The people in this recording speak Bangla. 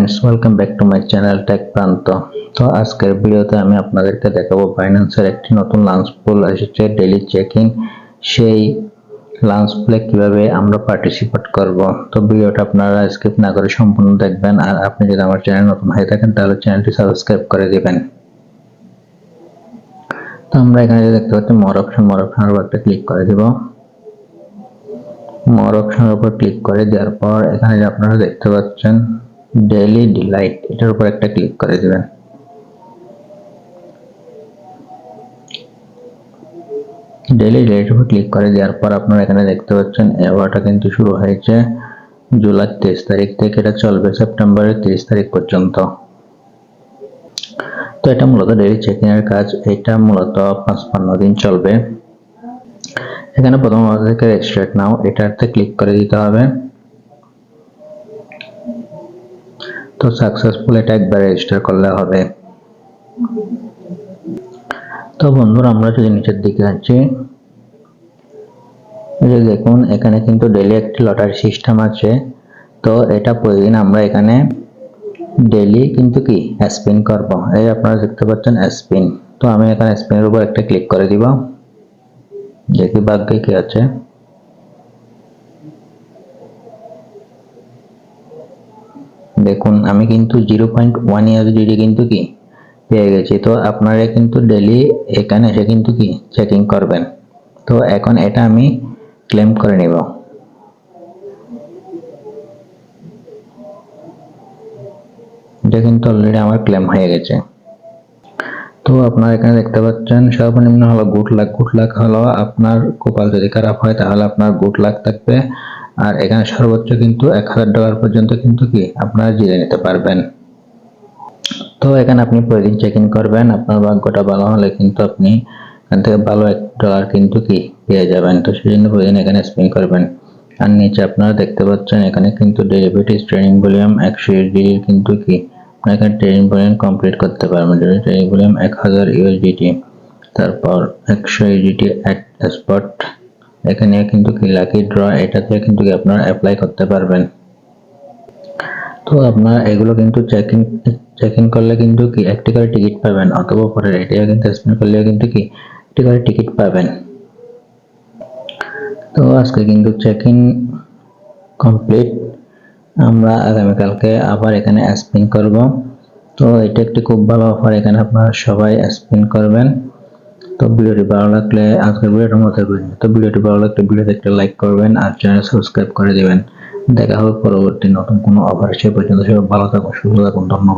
Friends, welcome back to my channel tech Pranto. তো আজকের ভিডিওতে আমি আপনাদেরকে দেখাবো বাইন্যান্সের একটি নতুন লাঞ্চ পুল এসেছে, ডেইলি চেকিং। সেই লাঞ্চ পুলে কিভাবে আমরা পার্টিসিপেট করব। তো ভিডিওটা আপনারা স্কিপ না করে সম্পূর্ণ দেখবেন। আর আপনি যদি আমার চ্যানেল নতুন হয়ে থাকেন তাহলে চ্যানেলটি সাবস্ক্রাইব করে দিবেন। তো আমরা এখানে যে দেখতে পাচ্ছি মোর অপশনের উপর একটা ক্লিক করে দিব। মোর অপশনের উপর ক্লিক করে দেওয়ার পর এখানে যে আপনারা দেখতে পাচ্ছেন ডেইলি ডিলাইট, এটার উপর একটা ক্লিক করে দিবেন। ডেইলি ডিলাইটের উপর ক্লিক করে দেওয়ার পর আপনারা এখানে দেখতে পাচ্ছেন অ্যাওয়ার্ডটা কিন্তু শুরু হয়েছে জুলাই 23 তারিখ থেকে, এটা চলবে সেপ্টেম্বরের 30 তারিখ পর্যন্ত। তো এটা মূলত ডেইলি চেকিং এর কাজ, এটা মূলত 55 দিন চলবে। এখানে প্রথম থেকে রেজিস্টার্ড নাও, এটাতে ক্লিক করে দিতে হবে। তো সাকসেসফুল, এটা একবার রেজিস্টার করলে হবে। তো বন্ধুরা, আমরা যদি নিচের দিকে যাচ্ছি, এই যে দেখুন এখানে কিন্তু ডেইলি একটি লটারি সিস্টেম আছে। তো এটা প্রতিদিন আমরা এখানে ডেইলি কিন্তু কি স্পিন করব। এই আপনারা দেখতে পাচ্ছেন স্পিন। তো আমি এখানে স্পিনের উপর একটা ক্লিক করে দিব, দেখি ভাগ্যে কি আছে। দেখুন আমি কিন্তু 0.1 USDT কিন্তু কি পেয়ে গেছি। তো আপনারা কিন্তু ডেইলি এখানে এসে কিন্তু কি চেকিং করবেন। তো এখন এটা আমি ক্লেম করে নিব। এটা কিন্তু অলরেডি আমার ক্লেম হয়ে গেছে। তো আপনারা এখানে দেখতে পাচ্ছেন সর্বনিম্ন হলো গুড লাক হলো আপনার কপাল যদি খারাপ হয় তাহলে আপনার গুড লাক থাকবে। আর এখানে সর্বোচ্চ কিন্তু $1000 পর্যন্ত কিন্তু কি আপনারা জিতে নিতে পারবেন। তো এখানে আপনি প্রতিদিন চেকিং করবেন, আপনার ভাগ্যটা ভালো হলে কিন্তু আপনি এখান থেকে ভালো $1 কিন্তু কি পেয়ে যাবেন। তো সেই জন্য প্রতিদিন এখানে স্পিন করবেন। আর নিচে আপনারা দেখতে পাচ্ছেন এখানে কিন্তু ডেরিভেটিভ ট্রেডিং ভলিউম 100 USDT কিন্তু কি আপনারা এখানে ট্রেডিং ভলিউম কমপ্লিট করতে পারবেন। ট্রেডিং ভলিউম 1000 USDT, তারপর 100 USDT অ্যাট স্পট। এখানে কিন্তু কি লাকি ড্র, এটাতে কিন্তু কি আপনারা অ্যাপ্লাই করতে পারবেন। তো আপনারা এগুলো কিন্তু চেকিং করলে কিন্তু কি একটি করে টিকিট পাবেন, অথবা পরে এটাও কিন্তু স্পিন করলেও কিন্তু কি একটি করে টিকিট পাবেন। তো আজকে কিন্তু চেকিং কমপ্লিট, আমরা আগামীকালকে আবার এখানে স্পিন করব। তো এটা একটি খুব ভালো অফার, এখানে আপনারা সবাই স্পিন করবেন। তো ভিডিওটি ভালো লাগলে আজকের ভিডিওটার মতো করবেন। তো ভিডিওটি ভালো লাগলে ভিডিওতে একটা লাইক করবেন আর চ্যানেল সাবস্ক্রাইব করে দিবেন। দেখা হবে পরবর্তী নতুন কোনো অফার। সে পর্যন্ত সবাই ভালো থাকুন, সুস্থ থাকুন, ধন্যবাদ।